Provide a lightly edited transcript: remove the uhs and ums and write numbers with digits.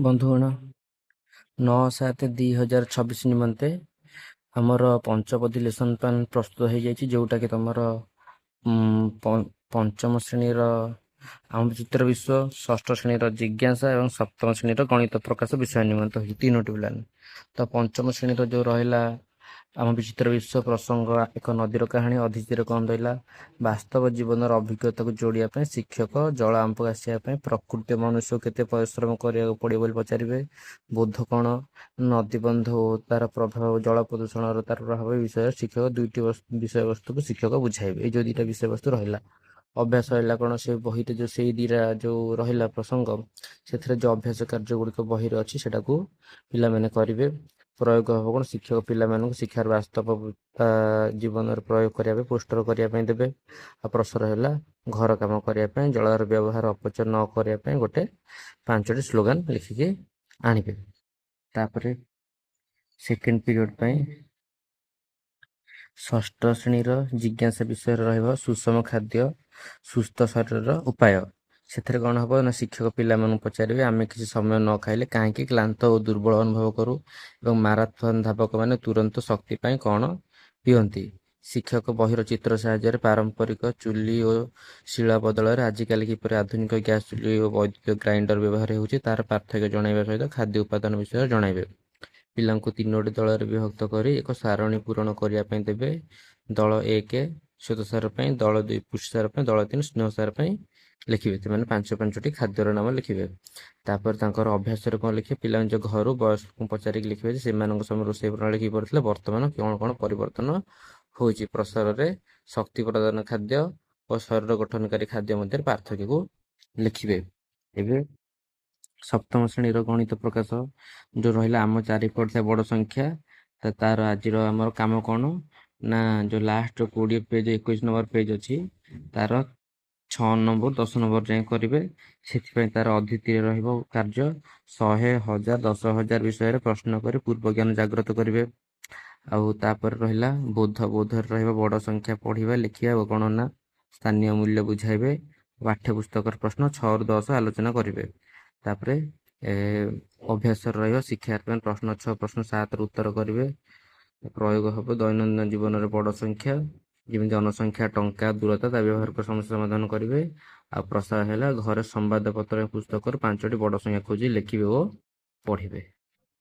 ବନ୍ଧୁଗଣ 9/7/2026 ନିମନ୍ତେ ଆମର ପଞ୍ଚପଦୀ ଲେସନ୍ ପ୍ଲାନ୍ ପ୍ରସ୍ତୁତ ହୋଇଯାଇଛି, ଯେଉଁଟାକି ତୁମର ପଞ୍ଚମ ଶ୍ରେଣୀର ଆମ ଚିତ୍ର ବିଷୟ, ଷଷ୍ଠ ଶ୍ରେଣୀର ଜିଜ୍ଞାସା ଏବଂ ସପ୍ତମ ଶ୍ରେଣୀର ଗଣିତ ପ୍ରକାଶ ବିଷୟ ନିମନ୍ତେ ହେଉଛି ତିନୋଟି ପ୍ଲାନ୍। ତ ପଞ୍ଚମ ଶ୍ରେଣୀର ଯେଉଁ ରହିଲା ଆମ ବିଚିତ୍ର ବିଶ୍ୱ ପ୍ରସଙ୍ଗ ଏକ ନଦୀର କାହାଣୀ, ଅତିଥିରେ କ'ଣ ରହିଲା ବାସ୍ତବ ଜୀବନର ଅଭିଜ୍ଞତାକୁ ଯୋଡ଼ିବା ପାଇଁ ଶିକ୍ଷକ, ଜଳ ଆମକୁ ଆସିବା ପାଇଁ ପ୍ରକୃତି ମନୁଷ୍ୟକୁ କେତେ ପରିଶ୍ରମ କରିବାକୁ ପଡ଼ିବ ବୋଲି ପଚାରିବେ। ବୋଧ କ'ଣ ନଦୀବନ୍ଧ ଓ ତାର ପ୍ରଭାବ, ଜଳ ପ୍ରଦୂଷଣର ତାର ପ୍ରଭାବ ବିଷୟରେ ଶିକ୍ଷକ ଦୁଇଟି ବିଷୟବସ୍ତୁକୁ ଶିକ୍ଷକ ବୁଝାଇବେ। ଏଇ ଯେଉଁ ଦୁଇଟା ବିଷୟବସ୍ତୁ ରହିଲା। ଅଭ୍ୟାସ ରହିଲା କ'ଣ, ସେ ବହିରେ ଯେଉଁ ସେଇ ଦୁଇଟା ଯେଉଁ ରହିଲା ପ୍ରସଙ୍ଗ, ସେଥିରେ ଯେଉଁ ଅଭ୍ୟାସ କାର୍ଯ୍ୟ ଗୁଡ଼ିକ ବହିରେ ଅଛି ସେଟାକୁ ପିଲାମାନେ କରିବେ। ପ୍ରୟୋଗ ହେବ କ'ଣ, ଶିକ୍ଷକ ପିଲାମାନଙ୍କୁ ଶିକ୍ଷାର ବାସ୍ତବ ଜୀବନରେ ପ୍ରୟୋଗ କରିବା ପାଇଁ ପୋଷ୍ଟର କରିବା ପାଇଁ ଦେବେ। ଆଉ ପ୍ରଶ୍ନ ହେଲା ଘର କାମ କରିବା ପାଇଁ ଜଳର ବ୍ୟବହାର ଅପଚୟ ନ କରିବା ପାଇଁ ଗୋଟେ 5ଟି ସ୍ଲୋଗାନ ଲେଖିକି ଆଣିବେ। ତାପରେ ସେକେଣ୍ଡ ପିରିୟଡ଼ ପାଇଁ ଷଷ୍ଠ ଶ୍ରେଣୀର ଜିଜ୍ଞାସା ବିଷୟରେ ରହିବ ସୁଷମ ଖାଦ୍ୟ ସୁସ୍ଥ ଶରୀରର ଉପାୟ। ସେଥିରେ କ'ଣ ହେବ ନା, ଶିକ୍ଷକ ପିଲାମାନଙ୍କୁ ପଚାରିବେ ଆମେ କିଛି ସମୟ ନ ଖାଇଲେ କାହିଁକି କ୍ଳାନ୍ତ ଓ ଦୁର୍ବଳ ଅନୁଭବ କରୁ ଏବଂ ମାରାଥନ୍ ଧାବକମାନେ ତୁରନ୍ତ ଶକ୍ତି ପାଇଁ କ'ଣ ପିଅନ୍ତି। ଶିକ୍ଷକ ବହିର ଚିତ୍ର ସାହାଯ୍ୟରେ ପାରମ୍ପରିକ ଚୁଲି ଓ ଶିଳ ବଦଳରେ ଆଜିକାଲି କିପରି ଆଧୁନିକ ଗ୍ୟାସ୍ ଚୁଲି ଓ ବୈଦ୍ୟୁତିକ ଗ୍ରାଇଣ୍ଡର ବ୍ୟବହାର ହେଉଛି ତାର ପାର୍ଥକ୍ୟ ଜଣାଇବା ସହିତ ଖାଦ୍ୟ ଉପାଦାନ ବିଷୟରେ ଜଣାଇବେ। ପିଲାଙ୍କୁ 3ଟି ଦଳରେ ବିଭକ୍ତ କରି ଏକ ସାରଣୀ ପୂରଣ କରିବା ପାଇଁ ଦେବେ। ଦଳ 1 ଶ୍ୱେତସାର ପାଇଁ, ଦଳ 2 ପୁଷ୍ଟିସାର ପାଇଁ, ଦଳ 3 ସ୍ନେହସାର ପାଇଁ ଲେଖିବେ। ସେମାନେ 5ଟି ଖାଦ୍ୟର ନାମ ଲେଖିବେ। ତାପରେ ତାଙ୍କର ଅଭ୍ୟାସରେ କ'ଣ ଲେଖିବେ, ପିଲା ନିଜ ଘରୁ ବୟସ୍କଙ୍କୁ ପଚାରିକି ଲେଖିବେ ଯେ ସେମାନଙ୍କ ସମୟ ରୋଷେଇ ପ୍ରଣାଳୀ କିପରି ଥିଲା, ବର୍ତ୍ତମାନ କ'ଣ କ'ଣ ପରିବର୍ତ୍ତନ ହୋଇଛି। ପ୍ରସାରରେ ଶକ୍ତି ପ୍ରଦାନ ଖାଦ୍ୟ ଓ ଶରୀର ଗଠନକାରୀ ଖାଦ୍ୟ ମଧ୍ୟରେ ପାର୍ଥକ୍ୟକୁ ଲେଖିବେ। ଏବେ ସପ୍ତମ ଶ୍ରେଣୀର ଗଣିତ ପ୍ରକାଶ ଯେଉଁ ରହିଲା ଆମ ଚାରିପଟେ ଥିବା ବଡ଼ ସଂଖ୍ୟା, ତାର ଆଜିର ଆମର କାମ କ'ଣ ନା, ଯେଉଁ ଲାଷ୍ଟ 20 ପେଜ୍ 21 ନମ୍ବର ପେଜ୍ ଅଛି ତାର 6 ନମ୍ବର 10 ନମ୍ବର ଯାଏଁ କରିବେ। ସେଥିପାଇଁ ତାର ଅତିଥିରେ ରହିବ କାର୍ଯ୍ୟ 100, 1000, 10,000 ବିଷୟରେ ପ୍ରଶ୍ନ କରି ପୂର୍ବ ଜ୍ଞାନ ଜାଗ୍ରତ କରିବେ। ଆଉ ତାପରେ ରହିଲା ବୋଧରେ ରହିବ ବଡ଼ ସଂଖ୍ୟା ପଢ଼ିବା, ଲେଖିବା ଓ ଗଣନା, ସ୍ଥାନୀୟ ମୂଲ୍ୟ ବୁଝାଇବେ। ପାଠ୍ୟପୁସ୍ତକର ପ୍ରଶ୍ନ 6ରୁ 10 ଆଲୋଚନା କରିବେ। ତାପରେ ଅଭ୍ୟାସରେ ରହିବ ଶିକ୍ଷାର୍ଥୀ ପାଇଁ ପ୍ରଶ୍ନ 6, ପ୍ରଶ୍ନ 7ର ଉତ୍ତର କରିବେ। ପ୍ରୟୋଗ ହେବ ଦୈନନ୍ଦିନ ଜୀବନରେ ବଡ଼ ସଂଖ୍ୟା ଯେମିତି ଜନସଂଖ୍ୟା, ଟଙ୍କା, ଦୂରତା, ତା ବ୍ୟବହାରିକ ସମସ୍ୟା ସମାଧାନ କରିବେ। ଆଉ ପ୍ରସାର ହେଲା ଘରେ ସମ୍ବାଦପତ୍ର ପୁସ୍ତକରୁ 5ଟି ବଡ଼ ସଂଖ୍ୟା ଖୋଜି ଲେଖିବେ ଓ ପଢ଼ିବେ।